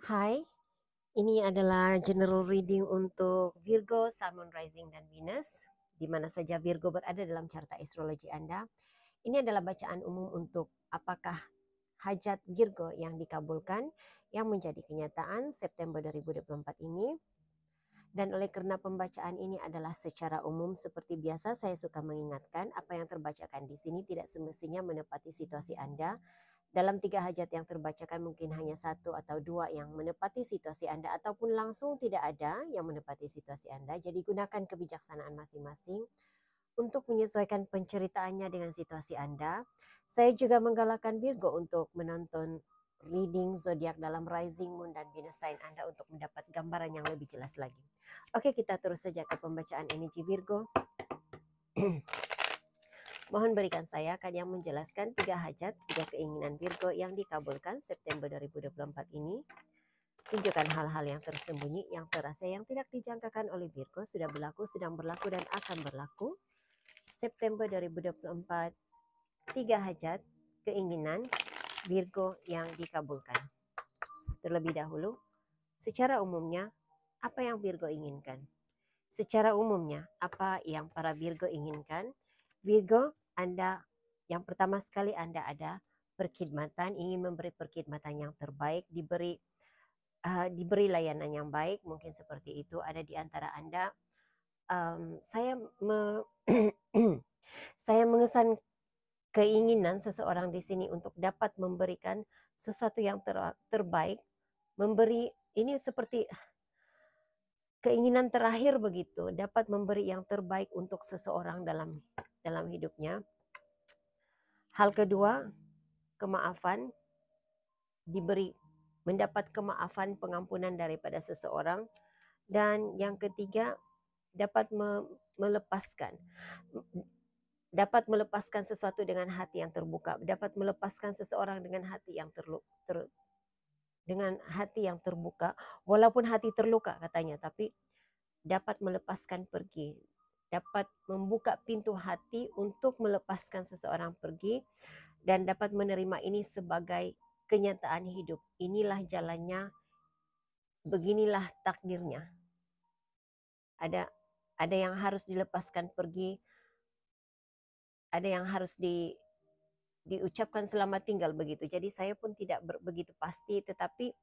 Hai, ini adalah general reading untuk Virgo, Sun, Moon, Rising, dan Venus. Di mana saja Virgo berada dalam carta astrologi Anda. Ini adalah bacaan umum untuk apakah hajat Virgo yang dikabulkan yang menjadi kenyataan September 2024 ini. Dan oleh karena pembacaan ini adalah secara umum, seperti biasa saya suka mengingatkan apa yang terbacakan di sini tidak semestinya menepati situasi Anda. Dalam 3 hajat yang terbacakan mungkin hanya 1 atau 2 yang menepati situasi Anda ataupun langsung tidak ada yang menepati situasi Anda. Jadi gunakan kebijaksanaan masing-masing untuk menyesuaikan penceritaannya dengan situasi Anda. Saya juga menggalakkan Virgo untuk menonton reading zodiak dalam rising moon dan Venus sign Anda untuk mendapat gambaran yang lebih jelas lagi. Oke, kita terus saja ke pembacaan energi Virgo. Mohon berikan saya akan yang menjelaskan 3 hajat, 3 keinginan Virgo yang dikabulkan September 2024 ini. Tunjukkan hal-hal yang tersembunyi, yang terasa, yang tidak dijangkakan oleh Virgo, sudah berlaku, sedang berlaku, dan akan berlaku. September 2024, 3 hajat, keinginan Virgo yang dikabulkan. Terlebih dahulu, secara umumnya, apa yang Virgo inginkan? Secara umumnya, apa yang para Virgo inginkan? Virgo, Anda yang pertama sekali Anda ada perkhidmatan, ingin memberi perkhidmatan yang terbaik, diberi layanan yang baik, mungkin seperti itu. Ada di antara Anda. Saya mengesan keinginan seseorang di sini untuk dapat memberikan sesuatu yang terbaik, memberi ini seperti keinginan terakhir begitu, dapat memberi yang terbaik untuk seseorang dalam hidupnya. Hal kedua, kemaafan, mendapat kemaafan, pengampunan daripada seseorang. Dan yang ketiga, dapat melepaskan sesuatu dengan hati yang terbuka, dapat melepaskan seseorang dengan hati yang terbuka, walaupun hati terluka katanya, tapi dapat melepaskan pergi, dapat membuka pintu hati untuk melepaskan seseorang pergi, dan dapat menerima ini sebagai kenyataan hidup. Inilah jalannya, beginilah takdirnya. Ada yang harus dilepaskan pergi, ada yang harus diucapkan selamat tinggal begitu. Jadi saya pun tidak begitu pasti, tetapi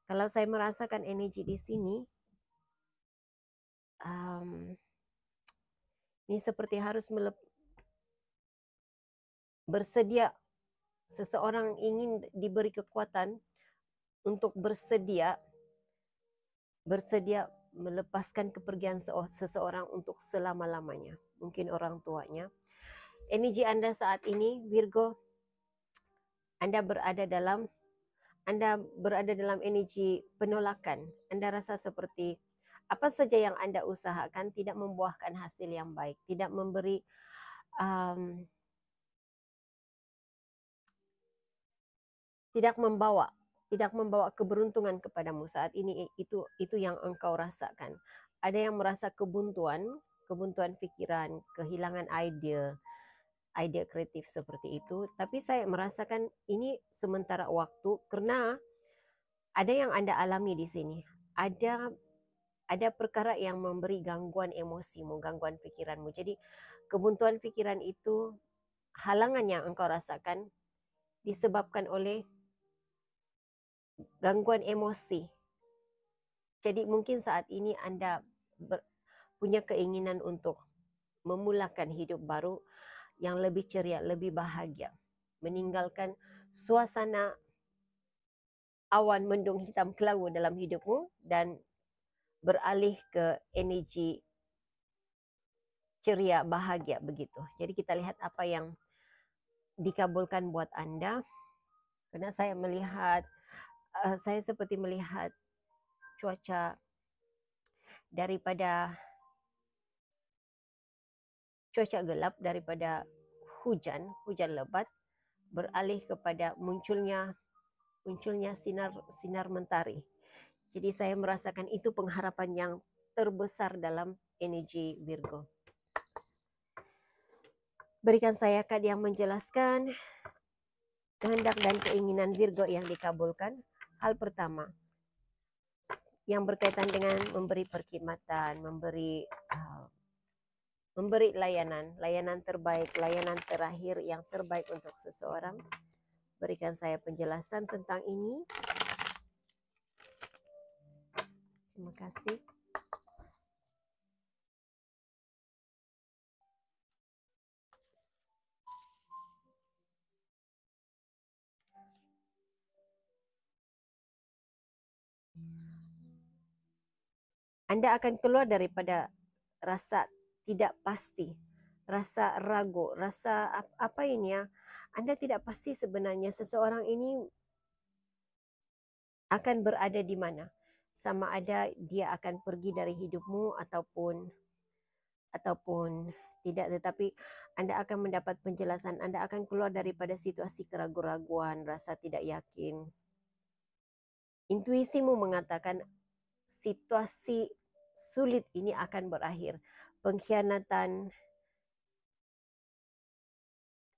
kalau saya merasakan energi di sini, ini seperti harus bersedia. Seseorang ingin diberi kekuatan untuk bersedia melepaskan kepergian seseorang untuk selama-lamanya. Mungkin orang tuanya. Energi Anda saat ini, Virgo, Anda berada dalam energi penolakan. Anda rasa seperti apa saja yang Anda usahakan tidak membuahkan hasil yang baik, tidak membawa keberuntungan kepadamu saat ini. Itu yang engkau rasakan. Ada yang merasa kebuntuan pikiran, kehilangan ide kreatif seperti itu. Tapi saya merasakan ini sementara waktu, karena ada yang Anda alami di sini. Ada perkara yang memberi gangguan emosimu, gangguan pikiranmu. Jadi kebuntuan pikiran itu, halangan yang engkau rasakan disebabkan oleh gangguan emosi. Jadi mungkin saat ini Anda punya keinginan untuk memulakan hidup baru yang lebih ceria, lebih bahagia. Meninggalkan suasana awan mendung hitam kelabu dalam hidupmu dan beralih ke energi ceria, bahagia begitu. Jadi kita lihat apa yang dikabulkan buat Anda. Karena saya seperti melihat cuaca gelap, daripada hujan lebat, beralih kepada munculnya sinar mentari. Jadi saya merasakan itu pengharapan yang terbesar dalam energi Virgo. Berikan saya kad yang menjelaskan kehendak dan keinginan Virgo yang dikabulkan. Hal pertama, yang berkaitan dengan memberi perkhidmatan, memberi layanan terbaik, layanan terakhir yang terbaik untuk seseorang. Berikan saya penjelasan tentang ini. Terima kasih. Anda akan keluar daripada rasa tidak pasti, rasa ragu, rasa apa ini ya? Anda tidak pasti sebenarnya seseorang ini akan berada di mana. Sama ada dia akan pergi dari hidupmu ataupun tidak, tetapi Anda akan mendapat penjelasan. Anda akan keluar daripada situasi keraguan-raguan, rasa tidak yakin. Intuisimu mengatakan situasi sulit ini akan berakhir. Pengkhianatan,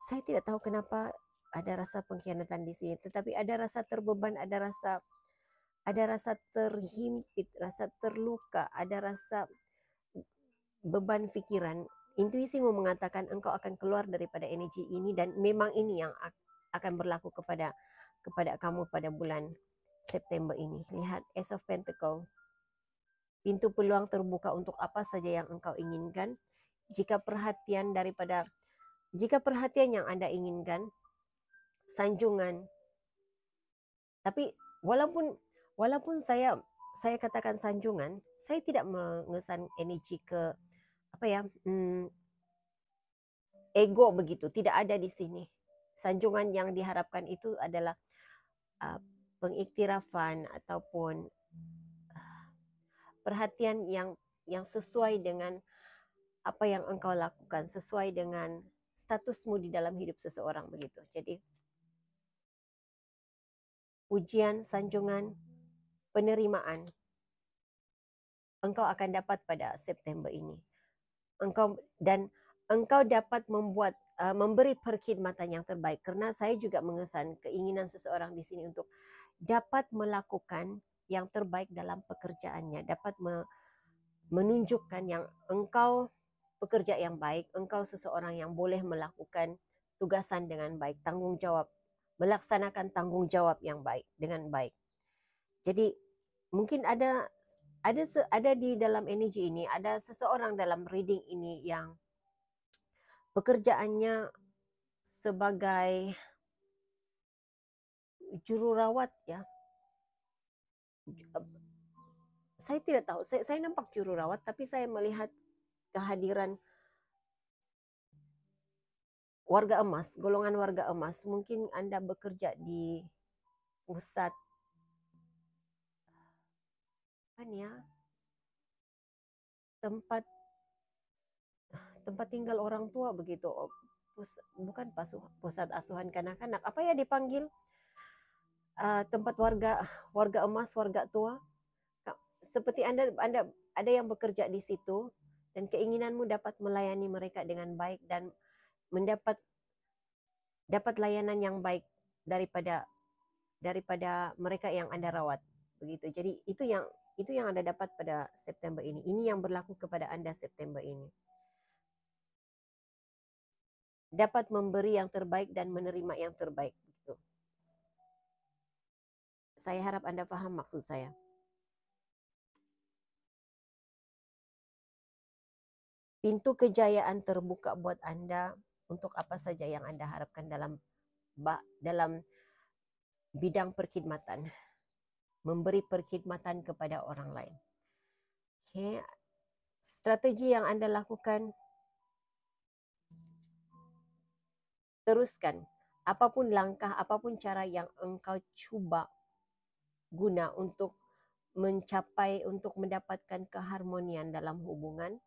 saya tidak tahu kenapa ada rasa pengkhianatan di sini, tetapi ada rasa terbeban, ada rasa terhimpit, rasa terluka, ada rasa beban pikiran. Intuisimu mengatakan engkau akan keluar daripada energi ini, dan memang ini yang akan berlaku kepada kamu pada bulan September ini. Lihat Ace of Pentacle. Pintu peluang terbuka untuk apa saja yang engkau inginkan. Jika perhatian yang Anda inginkan, sanjungan. Tapi walaupun saya katakan sanjungan, saya tidak mengesan energi ke ego begitu. Tidak ada di sini. Sanjungan yang diharapkan itu adalah pengiktirafan ataupun perhatian yang sesuai dengan apa yang engkau lakukan, sesuai dengan statusmu di dalam hidup seseorang begitu. Jadi pujian, sanjungan, penerimaan engkau akan dapat pada September ini. Engkau dapat memberi perkhidmatan yang terbaik, karena saya juga mengesan keinginan seseorang di sini untuk dapat melakukan yang terbaik dalam pekerjaannya, dapat menunjukkan yang engkau pekerja yang baik, engkau seseorang yang boleh melakukan tugasan dengan baik, tanggung jawab, melaksanakan tanggung jawab yang baik dengan baik. Jadi mungkin ada di dalam energi ini, ada seseorang dalam reading ini yang pekerjaannya sebagai jururawat ya. Saya tidak tahu, saya nampak jururawat, tapi saya melihat kehadiran warga emas, golongan warga emas. Mungkin Anda bekerja di pusat tempat tinggal orang tua begitu. Bukan pusat asuhan kanak-kanak. Apa ya dipanggil? Tempat warga emas, warga tua. Seperti Anda ada yang bekerja di situ, dan keinginanmu dapat melayani mereka dengan baik dan dapat layanan yang baik daripada mereka yang Anda rawat begitu. Jadi itu yang Anda dapat pada September ini. Ini yang berlaku kepada Anda September ini. Dapat memberi yang terbaik dan menerima yang terbaik begitu. Saya harap Anda paham maksud saya. Pintu kejayaan terbuka buat Anda untuk apa saja yang Anda harapkan dalam bidang perkhidmatan. Memberi perkhidmatan kepada orang lain. Okay. Strategi yang Anda lakukan, teruskan. Apapun langkah, apapun cara yang engkau cuba guna untuk mendapatkan keharmonian dalam hubungan,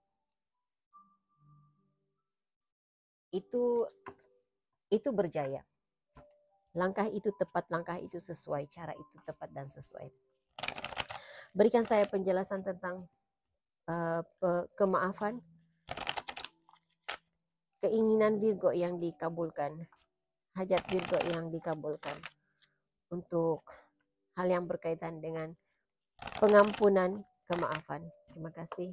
itu berjaya. Langkah itu tepat, langkah itu sesuai, cara itu tepat dan sesuai. Berikan saya penjelasan tentang kemaafan, keinginan Virgo yang dikabulkan, hajat Virgo yang dikabulkan untuk hal yang berkaitan dengan pengampunan, kemaafan. Terima kasih.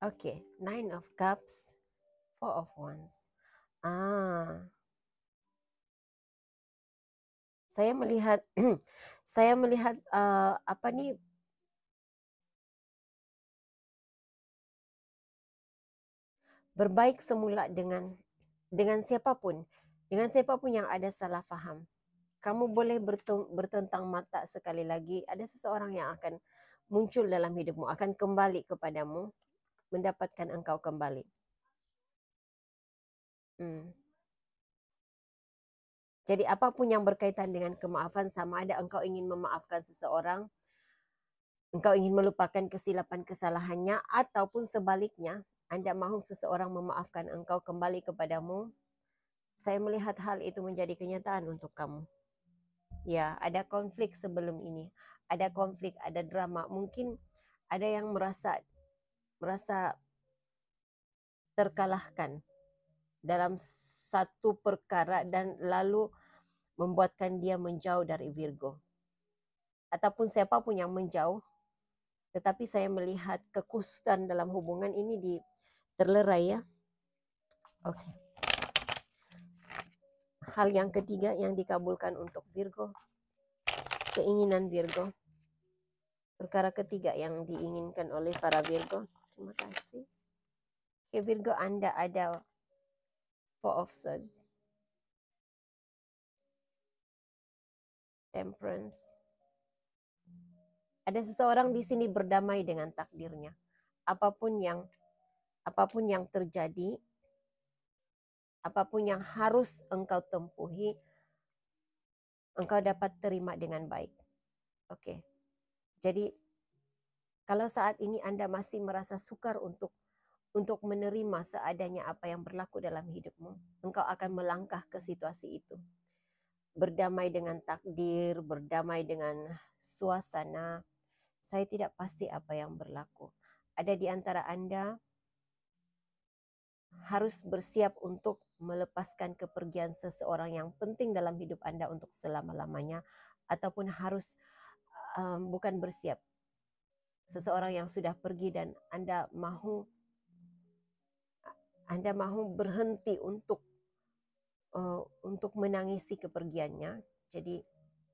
Oke, Nine of Cups, Four of Wands. Saya melihat saya melihat apa nih, berbaik semula dengan siapapun yang ada salah faham. Kamu boleh bertentang mata sekali lagi, ada seseorang yang akan muncul dalam hidupmu, akan kembali kepadamu, mendapatkan engkau kembali. Jadi apapun yang berkaitan dengan kemaafan, sama ada engkau ingin memaafkan seseorang, engkau ingin melupakan kesilapan kesalahannya, ataupun sebaliknya, Anda mahu seseorang memaafkan engkau kembali kepadamu, saya melihat hal itu menjadi kenyataan untuk kamu. Ya, ada konflik sebelum ini. Ada konflik, ada drama. Mungkin ada yang merasa terkalahkan dalam satu perkara dan lalu membuatkan dia menjauh dari Virgo. Ataupun siapapun yang menjauh, tetapi saya melihat kekusutan dalam hubungan ini terlerai ya. Oke. Hal yang ketiga yang dikabulkan untuk Virgo, keinginan Virgo. Perkara ketiga yang diinginkan oleh para Virgo. Terima kasih. Oke, Virgo, Anda ada Four of Swords, Temperance. Ada seseorang di sini berdamai dengan takdirnya. Apapun yang terjadi, apapun yang harus engkau tempuhi, engkau dapat terima dengan baik. Oke. Jadi kalau saat ini Anda masih merasa sukar untuk menerima seadanya apa yang berlaku dalam hidupmu, engkau akan melangkah ke situasi itu. Berdamai dengan takdir, berdamai dengan suasana. Saya tidak pasti apa yang berlaku. Ada di antara Anda harus bersiap untuk melepaskan kepergian seseorang yang penting dalam hidup Anda untuk selama-lamanya, ataupun harus bukan bersiap, seseorang yang sudah pergi dan Anda mahu berhenti untuk menangisi kepergiannya. Jadi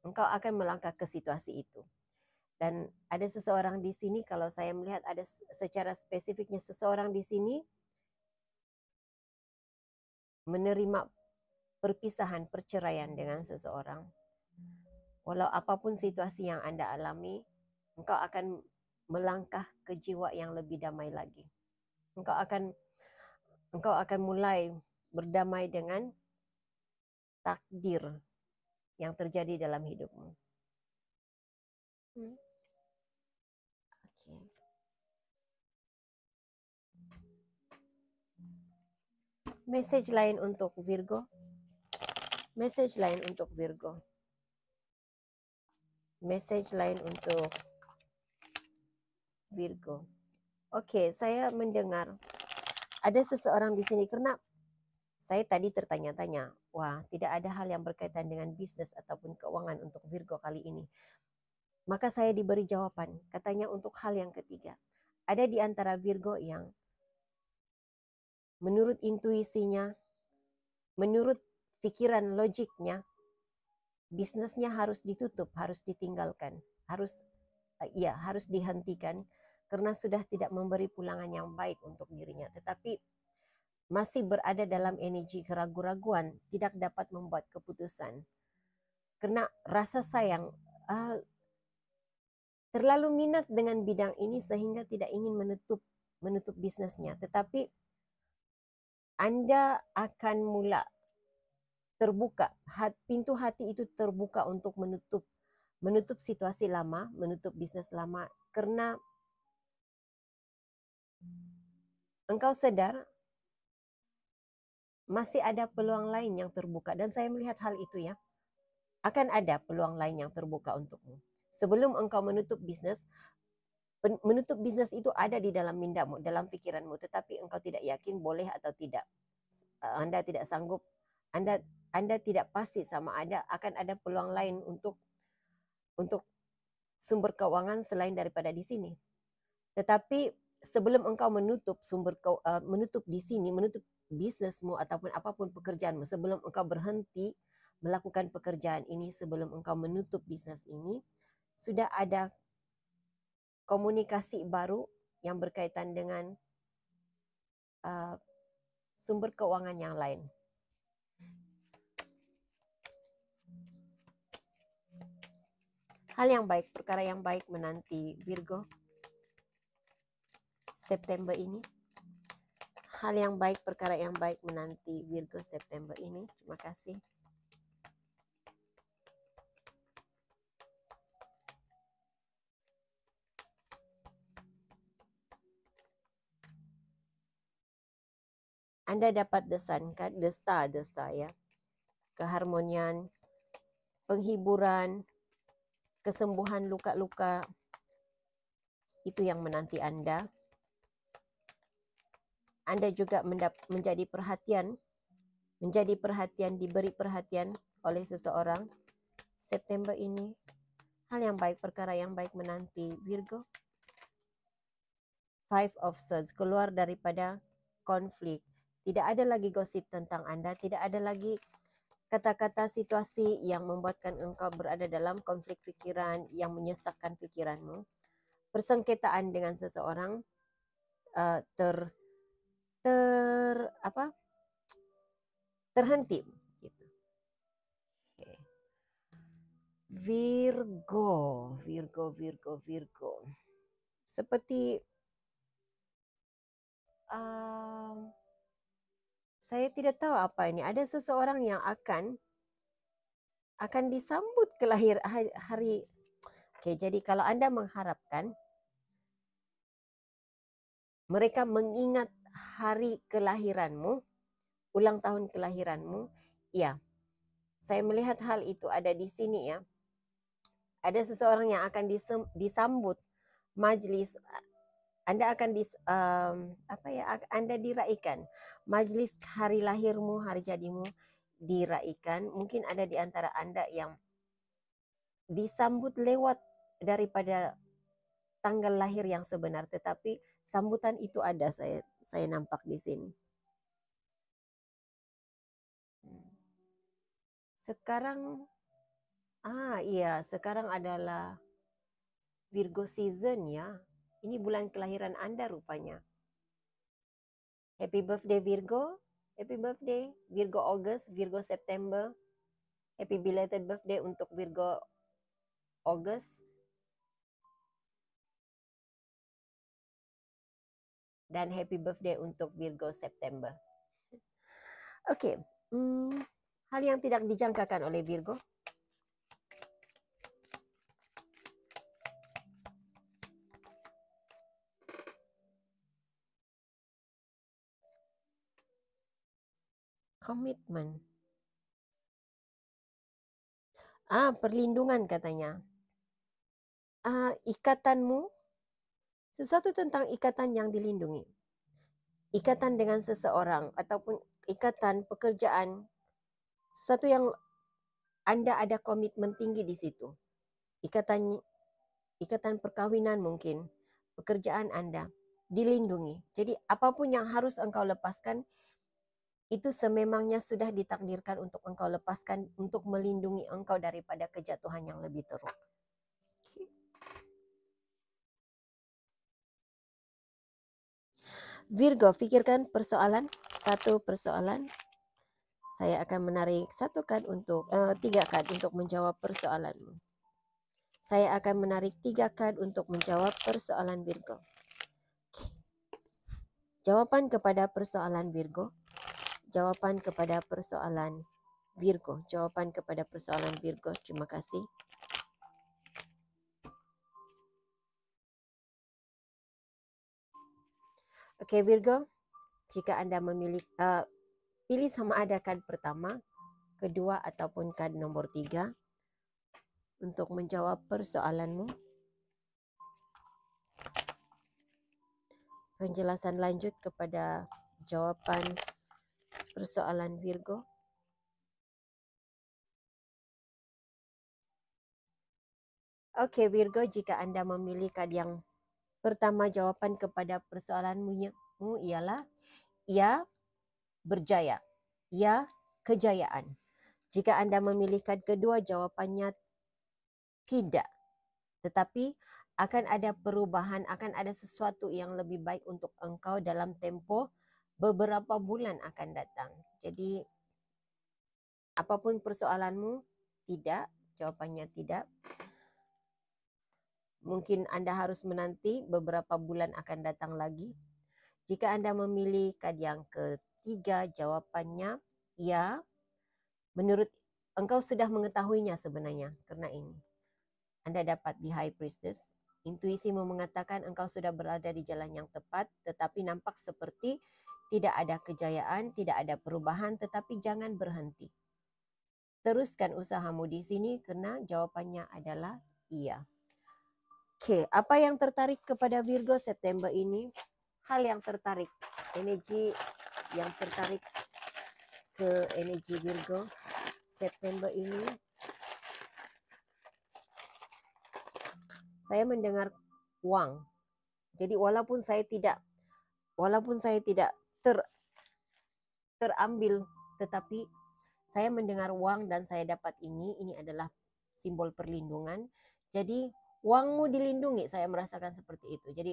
engkau akan melangkah ke situasi itu. Dan ada seseorang di sini, kalau saya melihat ada secara spesifiknya seseorang di sini menerima perpisahan, perceraian dengan seseorang. Walau apapun situasi yang Anda alami, engkau akan melangkah ke jiwa yang lebih damai lagi. Engkau akan mulai berdamai dengan takdir yang terjadi dalam hidupmu. Okay. Message lain untuk Virgo. Message lain untuk Virgo. Message lain untuk Virgo. Oke, saya mendengar ada seseorang di sini, karena saya tadi tertanya-tanya, wah, tidak ada hal yang berkaitan dengan bisnis ataupun keuangan untuk Virgo kali ini. Maka saya diberi jawaban, katanya untuk hal yang ketiga. Ada di antara Virgo yang menurut intuisinya, menurut pikiran logiknya, bisnisnya harus ditutup, harus ditinggalkan, harus dihentikan karena sudah tidak memberi pulangan yang baik untuk dirinya. Tetapi masih berada dalam energi keraguan-raguan, tidak dapat membuat keputusan. Karena rasa sayang, terlalu minat dengan bidang ini sehingga tidak ingin menutup bisnisnya. Tetapi Anda akan mula terbuka, pintu hati itu terbuka untuk menutup situasi lama, menutup bisnis lama, karena engkau sadar masih ada peluang lain yang terbuka. Dan saya melihat hal itu ya, akan ada peluang lain yang terbuka untukmu. Sebelum engkau menutup bisnis, Menutup bisnis itu ada di dalam mindamu, dalam pikiranmu, tetapi engkau tidak yakin boleh atau tidak. Anda tidak sanggup, Anda tidak pasti sama akan ada peluang lain untuk sumber keuangan selain daripada di sini. Tetapi sebelum engkau menutup menutup di sini, menutup bisnismu ataupun apapun pekerjaanmu, sebelum engkau berhenti melakukan pekerjaan ini, sebelum engkau menutup bisnis ini, sudah ada komunikasi baru yang berkaitan dengan sumber keuangan yang lain. Hal yang baik, perkara yang baik menanti Virgo September ini. Hal yang baik, perkara yang baik menanti Virgo September ini. Terima kasih. Anda dapat the sun, the star ya. Keharmonian, penghiburan, kesembuhan luka-luka, itu yang menanti Anda. Anda juga menjadi perhatian, diberi perhatian oleh seseorang September ini. Hal yang baik, perkara yang baik menanti Virgo. Five of Swords, keluar daripada konflik. Tidak ada lagi gosip tentang Anda, tidak ada lagi kata-kata situasi yang membuatkan engkau berada dalam konflik pikiran yang menyesakkan pikiranmu. Persengketaan dengan seseorang terhenti gitu. Okay. Virgo. Seperti saya tidak tahu apa ini. Ada seseorang yang akan disambut kelahiran hari. Oke, jadi kalau Anda mengharapkan mereka mengingat hari kelahiranmu, ulang tahun kelahiranmu, ya. Saya melihat hal itu ada di sini ya. Ada seseorang yang akan disambut majelis. Anda akan Anda diraikan. Majelis hari lahirmu, hari jadimu diraikan. Mungkin ada di antara Anda yang disambut lewat daripada tanggal lahir yang sebenar, tetapi sambutan itu ada, saya nampak di sini. Sekarang sekarang adalah Virgo season ya. Ini bulan kelahiran Anda rupanya. Happy birthday Virgo. Happy birthday Virgo August, Virgo September. Happy belated birthday untuk Virgo August. Dan happy birthday untuk Virgo September. Oke, hal yang tidak dijangkakan oleh Virgo. Komitmen. Perlindungan katanya. Ikatanmu, sesuatu tentang ikatan yang dilindungi. Ikatan dengan seseorang ataupun ikatan pekerjaan, sesuatu yang Anda ada komitmen tinggi di situ. Ikatan perkawinan mungkin, pekerjaan Anda dilindungi. Jadi apapun yang harus engkau lepaskan, itu sememangnya sudah ditakdirkan untuk engkau lepaskan, untuk melindungi engkau daripada kejatuhan yang lebih teruk. Virgo, pikirkan satu persoalan. Saya akan menarik 3 card untuk menjawab persoalanmu. Saya akan menarik 3 card untuk menjawab persoalan Virgo. Jawaban kepada persoalan Virgo. Jawaban kepada persoalan Virgo. Jawaban kepada persoalan Virgo. Terima kasih. Oke Virgo, jika Anda memilih, pilih sama ada card pertama, kedua ataupun card nomor 3 untuk menjawab persoalanmu. penjelasan lanjut kepada jawaban persoalan Virgo. Oke, Virgo, jika Anda memilih kad yang pertama, jawaban kepada persoalanmu ialah ya, berjaya, ya, kejayaan. Jika Anda memilih kad kedua, jawabannya tidak. Tetapi akan ada perubahan, akan ada sesuatu yang lebih baik untuk engkau dalam tempo beberapa bulan akan datang. Jadi apapun persoalanmu, tidak, jawabannya tidak. Mungkin Anda harus menanti beberapa bulan akan datang lagi. Jika Anda memilih kad yang ketiga, jawabannya ya. Menurut engkau sudah mengetahuinya sebenarnya, karena ini Anda dapat di High Priestess. Intuisimu mengatakan engkau sudah berada di jalan yang tepat, tetapi nampak seperti tidak ada kejayaan, tidak ada perubahan, tetapi jangan berhenti. Teruskan usahamu di sini karena jawabannya adalah iya. Oke, apa yang tertarik kepada Virgo September ini? Hal yang tertarik, energi yang tertarik ke energi Virgo September ini. Saya mendengar uang. Jadi walaupun saya tidak terambil, tetapi saya mendengar uang dan saya dapat ini adalah simbol perlindungan. Jadi uangmu dilindungi, saya merasakan seperti itu. Jadi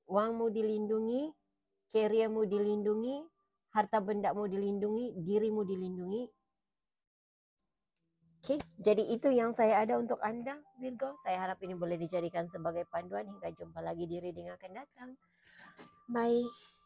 uangmu dilindungi, careermu dilindungi, harta bendamu dilindungi, dirimu dilindungi. Oke, jadi itu yang saya ada untuk Anda, Virgo. Saya harap ini boleh dijadikan sebagai panduan. Hingga jumpa lagi di reading akan datang. Bye.